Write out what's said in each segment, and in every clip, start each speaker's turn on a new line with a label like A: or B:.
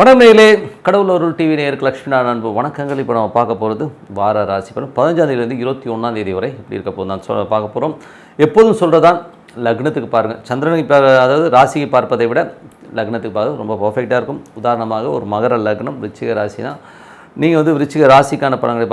A: வணக்கம் நேயர்களே, கடவுள் அருள் டிவி நேயருக்கு லட்சுமி நாராயண அன்பு வணக்கங்கள். இப்போ நம்ம பார்க்க போகிறது வார ராசி பலன் 15ஆம் தேதியிலிருந்து 21ஆம் தேதி வரை இப்படி இருக்க போது தான் பார்க்க போகிறோம். எப்போதும் சொல்கிறதான் லக்னத்துக்கு பாருங்கள். சந்திரனுக்கு அதாவது ராசிக்கு பார்ப்பதை விட லக்னத்துக்கு பார்க்க ரொம்ப பர்ஃபெக்டாக இருக்கும். உதாரணமாக ஒரு மகர லக்னம் விருச்சிக ராசினா நீங்கள் வந்து விருச்சிக ராசிக்கான பலன்களை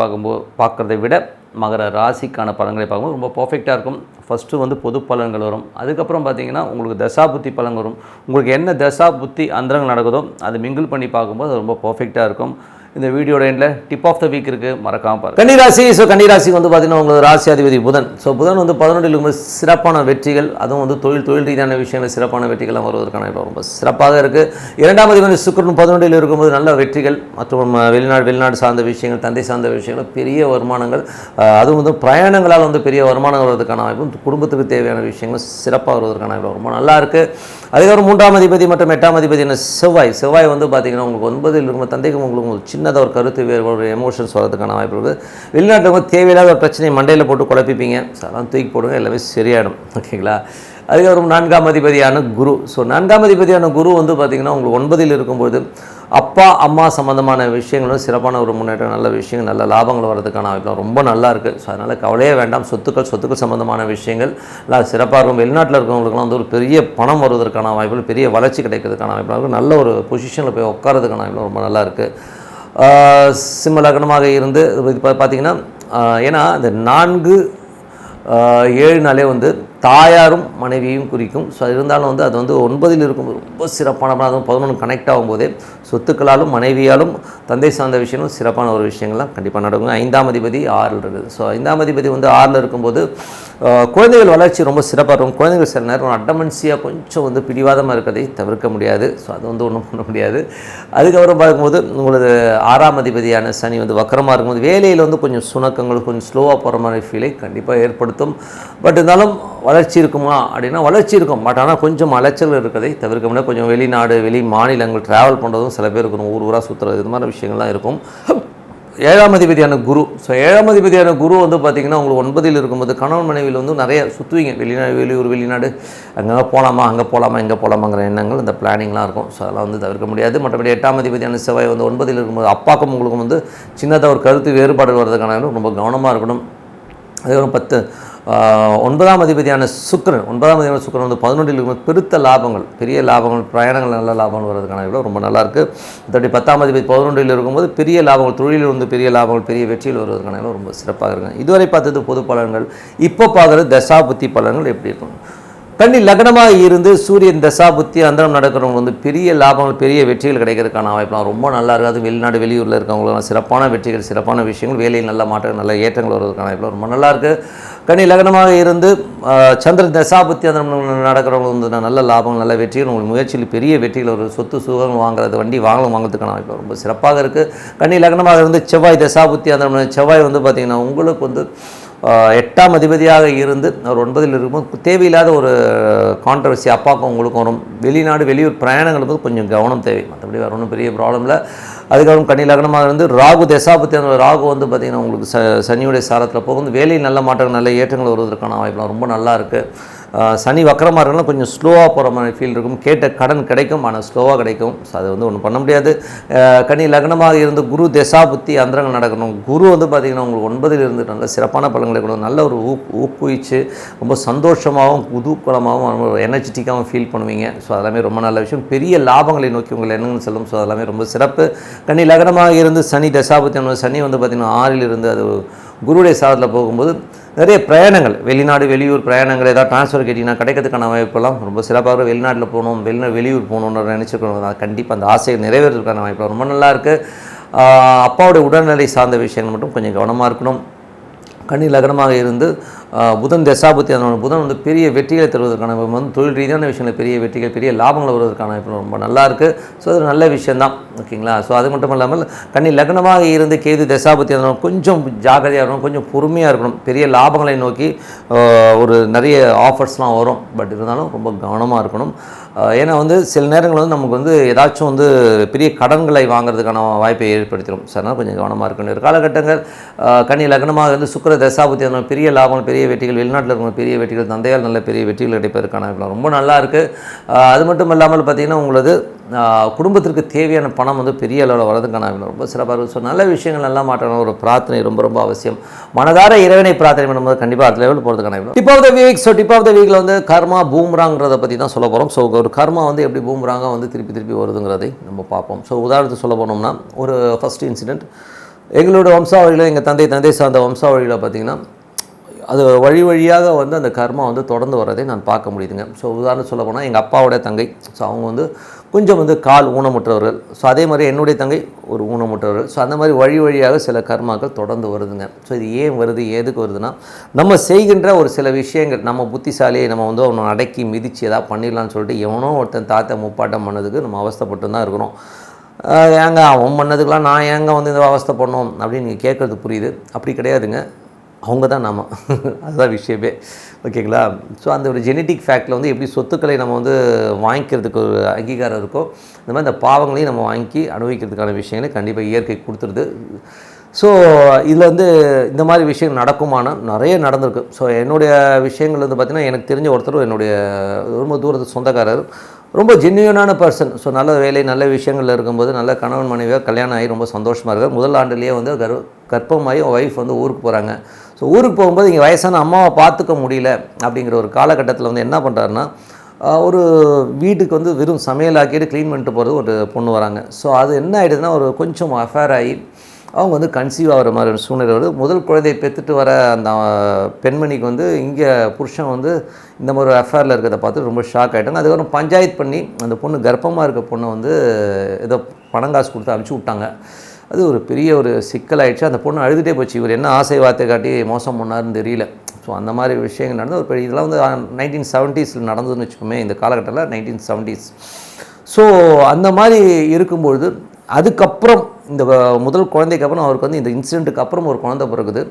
A: பார்க்குறதை விட மகர ராசிக்கான பலன்களை பார்க்கும்போது ரொம்ப பர்ஃபெக்டாக இருக்கும். ஃபஸ்ட்டு வந்து பொது பலன்கள் வரும். அதுக்கப்புறம் பார்த்திங்கன்னா உங்களுக்கு தசா புத்தி பலன் வரும். உங்களுக்கு என்ன தசா புத்தி அந்தரங்கள் நடக்குதோ அதை மிங்கிள் பண்ணி பார்க்கும்போது அது ரொம்ப பர்ஃபெக்டாக இருக்கும். இந்த வீடியோட எண்டில் டிப் ஆஃப் த வீக் இருக்குது, மறக்காமல் பாருங்கள். கன்னிராசி. கன்னிராசிக்கு வந்து பார்த்திங்கன்னா உங்களுக்கு ராசி அதிபதி புதன். புதன் வந்து 11 சிறப்பான வெற்றிகள், அதுவும் வந்து தொழில் ரீதியான விஷயங்கள் சிறப்பான வெற்றிகள்லாம் வருவதற்கான ரொம்ப சிறப்பாக இருக்குது. 2ஆம் அதிபதி சுக்கிரன் 11 இருக்கும்போது நல்ல வெற்றிகள் மற்றும் வெளிநாடு சார்ந்த விஷயங்கள், தந்தை சார்ந்த விஷயங்கள், பெரிய வருமானங்கள், அதுவும் வந்து பிரயாணங்களால் வந்து பெரிய வருமானம் வருவதற்கான வாய்ப்பும், குடும்பத்துக்கு தேவையான விஷயங்கள் சிறப்பாக வருவதற்கான வாய்ப்பு ரொம்ப நல்லா இருக்குது. அதுக்கப்புறம் 3ஆம் அதிபதி மற்றும் 8ஆம் அதிபதி என்ன செவ்வாய் வந்து பார்த்திங்கன்னா உங்களுக்கு 9 இருக்கும்போது தந்தைக்கு உங்களுக்கு சின்னதாக ஒரு கருத்து வேறுபாடு எமோஷன்ஸ் வரதுக்கான வாய்ப்பு இருக்குது. வெளிநாட்டில் வந்து தேவையில்லாத ஒரு பிரச்சனையை மண்டையில் போட்டு குழப்பிப்பீங்க, அதெல்லாம் தூக்கி போடுங்க, எல்லாமே சரியாயிடும். ஓகேங்களா. அதுக்கப்புறம் 4ஆம் அதிபதியான குரு. 4ஆம் அதிபதியான குரு வந்து பார்த்திங்கன்னா உங்களுக்கு 9 இருக்கும்போது அப்பா அம்மா சம்மந்தமான விஷயங்களும் சிறப்பான ஒரு முன்னேற்றம், நல்ல விஷயங்கள், நல்ல லாபங்கள் வரதுக்கான வாய்ப்பு ரொம்ப நல்லா இருக்குது. ஸோ அதனால் கவலையே வேண்டாம். சொத்துக்கள் சம்மந்தமான விஷயங்கள் எல்லாம் சிறப்பாக இருக்கும். வெளிநாட்டில் இருக்கவங்களுக்குலாம் வந்து ஒரு பெரிய பணம் வருவதற்கான வாய்ப்புகள், பெரிய வளர்ச்சி கிடைக்கிறதுக்கான வாய்ப்பு, நல்ல ஒரு பொசிஷனில் போய் உட்காரதுக்கான வாய்ப்பு ரொம்ப நல்லா இருக்குது. சிம்ம லக்னமாக இருந்து பார்த்திங்கன்னா ஏன்னா இந்த 4 7 வந்து தாயாரும் மனைவியும் குறிக்கும். ஸோ இருந்தாலும் வந்து அது வந்து 9 இருக்கும் ரொம்ப சிறப்பான, அதுவும் 11 கனெக்ட் ஆகும்போதே சொத்துக்களாலும் மனைவியாலும் தந்தை சார்ந்த விஷயங்களும் சிறப்பான ஒரு விஷயங்கள்லாம் கண்டிப்பாக நடக்கும். 5ஆம் அதிபதி 6 இருக்குது. ஸோ 5ஆம் அதிபதி வந்து 6 இருக்கும்போது குழந்தைகள் வளர்ச்சி ரொம்ப சிறப்பாக இருக்கும். குழந்தைகள் சில நேரம் அட்டமன்சியாக கொஞ்சம் வந்து பிடிவாதமாக இருக்கிறதை தவிர்க்க முடியாது. ஸோ அது வந்து ஒன்றும் பண்ண முடியாது. அதுக்கப்புறம் பார்க்கும்போது உங்களுக்கு 6ஆம் அதிபதியான சனி வந்து வக்கரமாக இருக்கும்போது வேலையில் வந்து கொஞ்சம் சுணக்கங்கள், கொஞ்சம் ஸ்லோவாக போகிற மாதிரி ஃபீலை கண்டிப்பாக ஏற்படுத்தும். பட் இருந்தாலும் வளர்ச்சி இருக்குமா அப்படின்னா வளர்ச்சி இருக்கும். பட் ஆனால் கொஞ்சம் அலைச்சல் இருக்கிறதை தவிர்க்க முடியாது. கொஞ்சம் வெளி மாநிலங்கள் ட்ராவல் பண்ணுறதும் சில பேர் இருக்கணும், ஊராக சுற்றுறது, இது மாதிரி விஷயங்கள்லாம் இருக்கும். 7ஆம் அதிபதியான குரு. 7ஆம் அதிபதியான குரு வந்து பார்த்திங்கன்னா உங்களுக்கு 9 இருக்கும்போது கணவன் மனைவியில் வந்து நிறைய சுற்றுவீங்க. வெளிநாடு அங்கே போகலாமா, அங்கே போகலாமா, இங்கே போகலாமாங்கிற எண்ணங்கள், இந்த பிளானிங்லாம் இருக்கும். ஸோ அதெல்லாம் வந்து தவிர்க்க முடியாது. மற்றபடி 8ஆம் அதிபதியான செவ்வாய் வந்து 9 இருக்கும்போது அப்பாக்கும் உங்களுக்கும் வந்து சின்னதாக ஒரு கருத்து வேறுபாடு வர்றதுக்கான ரொம்ப கவனமாக இருக்கணும். அதுக்கப்புறம் 9ஆம் அதிபதியான சுக்கிரன் வந்து 11 இருக்கும்போது பெருத்த லாபங்கள், பெரிய லாபங்கள், பிரயாணங்கள், நல்ல லாபங்கள் வர்றதுக்கான ரொம்ப நல்லாயிருக்கு. மற்றபடி 10ஆம் அதிபதி 11 இருக்கும்போது பெரிய லாபங்கள், தொழிலில் வந்து பெரிய லாபங்கள், பெரிய வெற்றிகள் வருவதற்கான ரொம்ப சிறப்பாக இருக்குங்க. இதுவரை பார்த்தது பொது பலன்கள். இப்போ பார்க்குறது தசா புத்தி பலன்கள் எப்படி இருக்கும். கன்னி லக்னமாக இருந்து சூரியன் தசா புத்தி அந்தரம் நடக்கிறவங்க வந்து பெரிய லாபங்கள், பெரிய வெற்றிகள் கிடைக்கிறதுக்கான வாய்ப்புலாம் ரொம்ப நல்லா இருக்குது. அது வெளிநாடு வெளியூரில் இருக்கவங்களும் சிறப்பான வெற்றிகள், சிறப்பான விஷயங்கள், வேலையில் நல்ல மாற்றம், நல்ல ஏற்றங்கள் வருவதற்கான வாய்ப்புலாம் ரொம்ப நல்லா இருக்குது. கன்னி லக்னமாக இருந்து சந்திரன் தசா புத்தி அந்தரம் நடக்கிறவங்க வந்து நல்ல லாபங்கள், நல்ல வெற்றிகள், உங்களுக்கு முயற்சியில் பெரிய வெற்றிகள் ஒரு சொத்து சுகங்கள் வாங்குறது, வண்டி வாங்குறதுக்கான வாய்ப்பு ரொம்ப சிறப்பாக இருக்குது. கன்னி லக்னமாக இருந்து செவ்வாய் தசா புத்தி அந்தரம் செவ்வாய் வந்து பார்த்திங்கன்னா உங்களுக்கு வந்து 8ஆம் அதிபதியாக இருந்து அவர் 9 இருக்கும்போது தேவையில்லாத ஒரு கான்ட்ரவர்சி அப்பாவுக்கும் உங்களுக்கும் வரும். வெளியூர் பிரயாணங்கள் போது கொஞ்சம் கவனம் தேவை. மற்றபடி வேறு ஒன்றும் பெரிய ப்ராப்ளம் இல்லை. அதுக்கப்புறம் கன்னி லக்னமாக இருந்து ராகு தசாபத்தி அந்த ராகு வந்து பார்த்திங்கன்னா உங்களுக்கு சனியுடைய சாரத்தில் போகும். வேலையில் நல்ல மாற்றங்கள், நல்ல ஏற்றங்கள் வருவதற்கான வாய்ப்புலாம் ரொம்ப நல்லா இருக்குது. சனி வக்கரமாக இருந்தாலும் கொஞ்சம் ஸ்லோவாக போகிற மாதிரி ஃபீல் இருக்கும். கேட்ட கடன் கிடைக்கும், ஆனால் ஸ்லோவாக கிடைக்கும். ஸோ அது வந்து ஒன்றும் பண்ண முடியாது. கன்னி லக்னமாக இருந்து குரு தசா புத்தி அந்தரங்கள் நடக்கணும். குரு வந்து பார்த்திங்கன்னா உங்களுக்கு 9 இருந்து நல்ல சிறப்பான பலன்களை கொடுக்கும். நல்ல ஒரு ஊக்குவிச்சு ரொம்ப சந்தோஷமாகவும் குதூகலமாகவும் எனர்ஜெட்டிக்காகவும் ஃபீல் பண்ணுவீங்க. ஸோ அதெல்லாமே ரொம்ப நல்ல விஷயம். பெரிய லாபங்களை நோக்கி உங்கள் எண்ணங்கள் செல்லும். ஸோ அதெல்லாமே ரொம்ப சிறப்பு. கன்னி லக்னமாக இருந்து சனி தசாபுத்தி சனி வந்து பார்த்திங்கன்னா 6 இருந்து அது குருவுடைய சாரத்தில் போகும்போது நிறைய பிரயாணங்கள், வெளியூர் பிரயாணங்கள், ஏதாவது ட்ரான்ஸ்ஃபர் கேட்டிங்கன்னா கிடைக்கிறதுக்கான வாய்ப்பெல்லாம் ரொம்ப சிறப்பாக. வெளிநாட்டில் போகணும், வெளியூர் போகணுன்னு நினச்சிருக்கணும், கண்டிப்பாக அந்த ஆசையை நிறைவேறதுக்கான வாய்ப்பு ரொம்ப நல்லா இருக்குது. அப்பாவுடைய உடல்நிலை சார்ந்த விஷயங்கள் மட்டும் கொஞ்சம் கவனமாக இருக்கணும். கன்னி லக்னமாக இருந்து புதன் தசாபுத்தி அந்த புதன் வந்து பெரிய வெற்றிகளை தருவதற்கான வந்து தொழில் ரீதியான விஷயங்கள், பெரிய வெற்றிகள், பெரிய லாபங்கள் வருவதற்கான ரொம்ப நல்லா இருக்குது. ஸோ அது நல்ல விஷயந்தான். ஓகேங்களா. ஸோ அது மட்டும் இல்லாமல் கன்னி லக்னமாக இருந்து கேது தசாபுத்தி அந்த கொஞ்சம் ஜாகிரதையாக இருக்கணும், கொஞ்சம் பொறுமையாக இருக்கணும். பெரிய லாபங்களை நோக்கி ஒரு நிறைய ஆஃபர்ஸ்லாம் வரும். பட் இருந்தாலும் ரொம்ப கவனமாக இருக்கணும். ஏன்னா வந்து சில நேரங்கள் வந்து நமக்கு வந்து ஏதாச்சும் வந்து பெரிய கடன்களை வாங்குறதுக்கான வாய்ப்பை ஏற்படுத்திடும். ஸோ அதனால் கொஞ்சம் கவனமாக இருக்கணும். காலகட்டங்கள் கன்னி லக்னமாக இருந்து சுக்கிர தசாபுத்தி அந்த பெரிய லாபங்கள், பெரிய பெரிய வெற்றிகள், வெளிநாட்டில் இருக்கிற பெரிய வெற்றிகள், தந்தையால் நல்ல பெரிய வெற்றிகள் கிடைப்பதற்கான ரொம்ப நல்லா இருக்குது. அது மட்டும் இல்லாமல் பார்த்திங்கன்னா உங்களது குடும்பத்திற்கு தேவையான பணம் வந்து பெரிய அளவில் வரதுக்கான ரொம்ப சிறப்பாக இருக்குது. ஸோ நல்ல விஷயங்கள் நல்லா மாற்றணும். ஒரு பிரார்த்தனை ரொம்ப ரொம்ப அவசியம். மனதார இறைவனை பிரார்த்தனை பண்ணும்போது கண்டிப்பாக அடுத்த லெவல் போகிறதுக்கான tip of the week. So tip of the வீக்கில் வந்து கர்மா பூம்ராங்கிறத பற்றி தான் சொல்ல போகிறோம். ஸோ ஒரு கர்மா வந்து எப்படி பூம்ராங்காக வந்து திருப்பி திருப்பி வருதுங்கிறதை நம்ம பார்ப்போம். ஸோ உதாரணத்துக்கு சொல்ல போனோம்னா ஒரு ஃபஸ்ட் இன்சிடென்ட் எங்களோட வம்சாவளியில், எங்கள் தந்தை சார்ந்த வம்சாவளியில் பார்த்திங்கன்னா அது வழி வழியாக வந்து அந்த கர்மா வந்து தொடர்ந்து வரதை நான் பார்க்க முடியுதுங்க. ஸோ உதாரணம் சொல்ல போனால் எங்கள் அப்பாவோட தங்கை, ஸோ அவங்க வந்து கொஞ்சம் வந்து கால் ஊனமுற்றவர்கள். ஸோ அதே மாதிரி என்னுடைய தங்கை ஒரு ஊனமுற்றவர்கள். ஸோ அந்த மாதிரி வழி வழியாக சில கர்மாக்கள் தொடர்ந்து வருதுங்க. ஸோ இது ஏன் வருது, எதுக்கு வருதுன்னா நம்ம செய்கின்ற ஒரு சில விஷயங்கள், நம்ம புத்திசாலியை நம்ம வந்து அவனை அடக்கி மிதித்து எதாவது பண்ணிடலான்னு சொல்லிட்டு எவனோ ஒருத்தன் தாத்தா முப்பாட்டம் பண்ணதுக்கு நம்ம அவஸ்தைப்பட்டு தான் இருக்கிறோம். ஏங்க அவன் பண்ணதுக்கெலாம் நான் ஏங்க வந்து இந்த அவஸ்தை பண்ணோம் அப்படின்னு நீங்கள் கேட்குறது புரியுது. அப்படி கிடையாதுங்க, அவங்க தான் நாம. அதுதான் விஷயமே. ஓகேங்களா? ஸோ அந்த ஒரு ஜெனட்டிக் ஃபேக்டில் வந்து எப்படி சொத்துக்களை நம்ம வந்து வாங்கிக்கிறதுக்கு ஒரு அங்கீகாரம் இருக்கோ, இந்த மாதிரி இந்த பாவங்களையும் நம்ம வாங்கி அனுபவிக்கிறதுக்கான விஷயங்களை கண்டிப்பாக இயற்கை கொடுத்துருது. ஸோ இதில் வந்து இந்த மாதிரி விஷயங்கள் நடக்குமானா நிறைய நடந்திருக்கு. ஸோ என்னுடைய விஷயங்கள் வந்து பார்த்திங்கன்னா எனக்கு தெரிஞ்ச ஒருத்தர் என்னுடைய ரொம்ப தூரத்து சொந்தக்காரர், ரொம்ப ஜென்யூனான பர்சன். ஸோ நல்ல வேலை நல்ல விஷயங்கள் இருக்கும்போது நல்ல கணவன் மனைவியாக கல்யாணம் ஆகி ரொம்ப சந்தோஷமாக இருக்கார். முதல் ஆண்டுலேயே வந்து கர்ப்பமாகி ஒய்ஃப் வந்து ஊருக்கு போகிறாங்க. ஸோ ஊருக்கு போகும்போது இங்கே வயசான அம்மாவை பார்த்துக்க முடியல அப்படிங்கிற ஒரு காலகட்டத்தில் வந்து என்ன பண்ணுறாருன்னா, ஒரு வீட்டுக்கு வந்து வெறும் சமையல் ஆக்கிட்டு க்ளீன் பண்ணிட்டு போகிறது ஒரு பொண்ணு வராங்க. ஸோ அது என்ன ஆகிடுதுன்னா, ஒரு கொஞ்சம் அஃபேர் ஆகி அவங்க வந்து கன்சீவ் ஆகிற மாதிரி ஒரு சூழ்நிலை வருது. முதல் குழந்தையை பெற்றுட்டு வர அந்த பெண்மணிக்கு வந்து இங்கே புருஷன் வந்து இந்த மாதிரி ஒரு அஃபேரில் இருக்கிறத பார்த்து ரொம்ப ஷாக் ஆகிட்டாங்க. அதுக்கப்புறம் பஞ்சாயத்து பண்ணி அந்த பொண்ணு கர்ப்பமாக இருக்க பொண்ணை வந்து ஏதோ பணம் காசு கொடுத்து அனுப்பிச்சி விட்டாங்க. அது ஒரு பெரிய ஒரு சிக்கலாயிடுச்சு. அந்த பொண்ணு அழுதுகிட்டே போச்சு. இவர் என்ன ஆசை வார்த்தை காட்டி மோசம் பண்ணாருன்னு தெரியல. ஸோ அந்த மாதிரி விஷயங்கள் நடந்து ஒரு பெரிய இதெல்லாம் வந்து 1970s நடந்ததுன்னு வச்சுக்கோமே, இந்த காலகட்டத்தில் 1970s. ஸோ அந்த மாதிரி இருக்கும்பொழுது அதுக்கப்புறம் இந்த முதல் குழந்தைக்கு அப்புறம் அவருக்கு வந்து இந்த இன்சிடெண்ட்டுக்கு அப்புறம் ஒரு குழந்தை பிறகுது.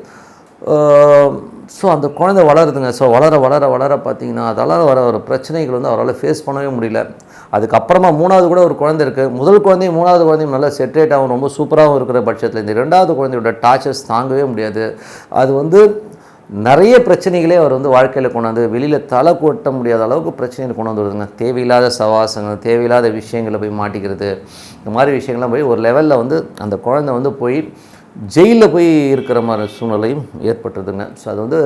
A: ஸோ அந்த குழந்தை வளருதுங்க. ஸோ வளர பார்த்திங்கன்னா அதெல்லாம் வர ஒரு பிரச்சனைகள் வந்து அவரால் ஃபேஸ் பண்ணவே முடியல. அதுக்கப்புறமா மூணாவது கூட ஒரு குழந்தை இருக்குது. முதல் குழந்தையும் மூணாவது குழந்தையும் நல்லா செட்ரேட்டாகவும் ரொம்ப சூப்பராகவும் இருக்கிற பட்சத்தில் இந்த ரெண்டாவது குழந்தையோட டார்ச்சர்ஸ் தாங்கவே முடியாது. அது வந்து நிறைய பிரச்சனைகளே அவர் வந்து வாழ்க்கையில் கொண்டாந்து வெளியில் தலை கொட்ட முடியாத அளவுக்கு பிரச்சனைகள் கொண்டு வந்துடுதுங்க. தேவையில்லாத சவாசங்கள், தேவையில்லாத விஷயங்களை போய் மாட்டிக்கிறது, இந்த மாதிரி விஷயங்கள்லாம் போய் ஒரு லெவலில் வந்து அந்த குழந்தை வந்து போய் ஜெயிலில் போய் இருக்கிற மாதிரி சூழ்நிலையும் ஏற்பட்டுருதுங்க. ஸோ அது வந்து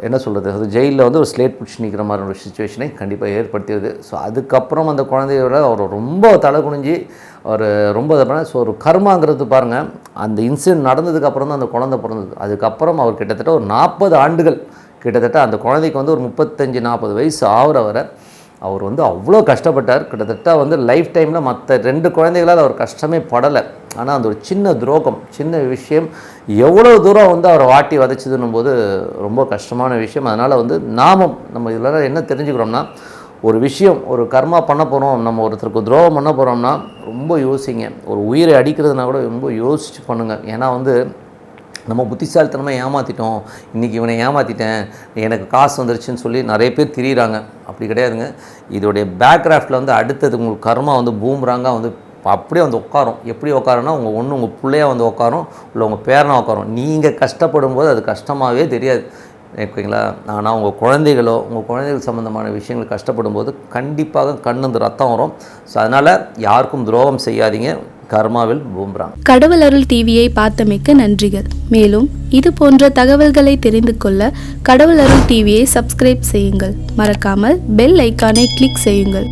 A: என்ன சொல்கிறது, அது ஜெயிலில் வந்து ஒரு ஸ்லேட் பிடிச்சி நிற்கிற மாதிரி ஒரு சுச்சுவேஷனை கண்டிப்பாக ஏற்படுத்திடுது. ஸோ அதுக்கப்புறம் அந்த குழந்தையோட அவர் ரொம்ப தலை குனிஞ்சு அவர் ரொம்ப இதை பண்ண. ஸோ ஒரு கர்மாங்கிறது பாருங்கள், அந்த இன்சிடென்ட் நடந்ததுக்கப்புறம் தான் அந்த குழந்தை பிறந்தது. அதுக்கப்புறம் அவர் கிட்டத்தட்ட ஒரு 40 ஆண்டுகள், கிட்டத்தட்ட அந்த குழந்தைக்கு வந்து ஒரு 35-40 வயசு ஆகிற வரை அவர் வந்து அவ்வளோ கஷ்டப்பட்டார். கிட்டத்தட்ட வந்து லைஃப் டைமில் மற்ற 2 குழந்தைகளால் அவர் கஷ்டமே படலை. ஆனால் அந்த ஒரு சின்ன துரோகம், சின்ன விஷயம் எவ்வளோ தூரம் வந்து அவரை வாட்டி வதைச்சதுன்னும் போது ரொம்ப கஷ்டமான விஷயம். அதனால் வந்து நம்ம இதில் என்ன தெரிஞ்சுக்கிறோம்னா, ஒரு விஷயம், ஒரு கர்மா பண்ண போகிறோம், நம்ம ஒருத்தருக்கு துரோகம் பண்ண போகிறோம்னா ரொம்ப யோசிங்க. ஒரு உயிரை அடிக்கிறதுனா கூட ரொம்ப யோசிச்சு பண்ணுங்கள். ஏன்னா வந்து நம்ம புத்திசாலித்தனமாக ஏமாற்றிட்டோம், இன்றைக்கி இவனை ஏமாற்றிட்டேன், எனக்கு காசு வந்துருச்சுன்னு சொல்லி நிறைய பேர் திரியிறாங்க. அப்படி கிடையாதுங்க. இதோடைய பேக்ராஃப்டில் வந்து அடுத்தது உங்களுக்கு கர்மா வந்து பூம்ராங்காக வந்து அப்படியே வந்து உட்காரும். எப்படி உட்காருன்னா, உங்கள் பிள்ளையாக வந்து உட்காரும், இல்லை உங்கள் பேரனாக உட்காரும். நீங்கள் கஷ்டப்படும் போது அது கஷ்டமாகவே தெரியாது, ஓகேங்களா? ஆனால் உங்கள் குழந்தைகள் சம்மந்தமான விஷயங்கள் கஷ்டப்படும் போது கண்டிப்பாக கண்ணுந்து ரத்தம் வரும். ஸோ அதனால் யாருக்கும் துரோகம் செய்யாதீங்க. கர்மாவில் பூம்ராங்.
B: கடவுள் அருள் டிவியை பார்த்தமைக்க நன்றிகள். மேலும் இது போன்ற தகவல்களை தெரிந்து கொள்ள கடவுள் அருள் டிவியை சப்ஸ்கிரைப் செய்யுங்கள். மறக்காமல் பெல் ஐக்கானை கிளிக் செய்யுங்கள்.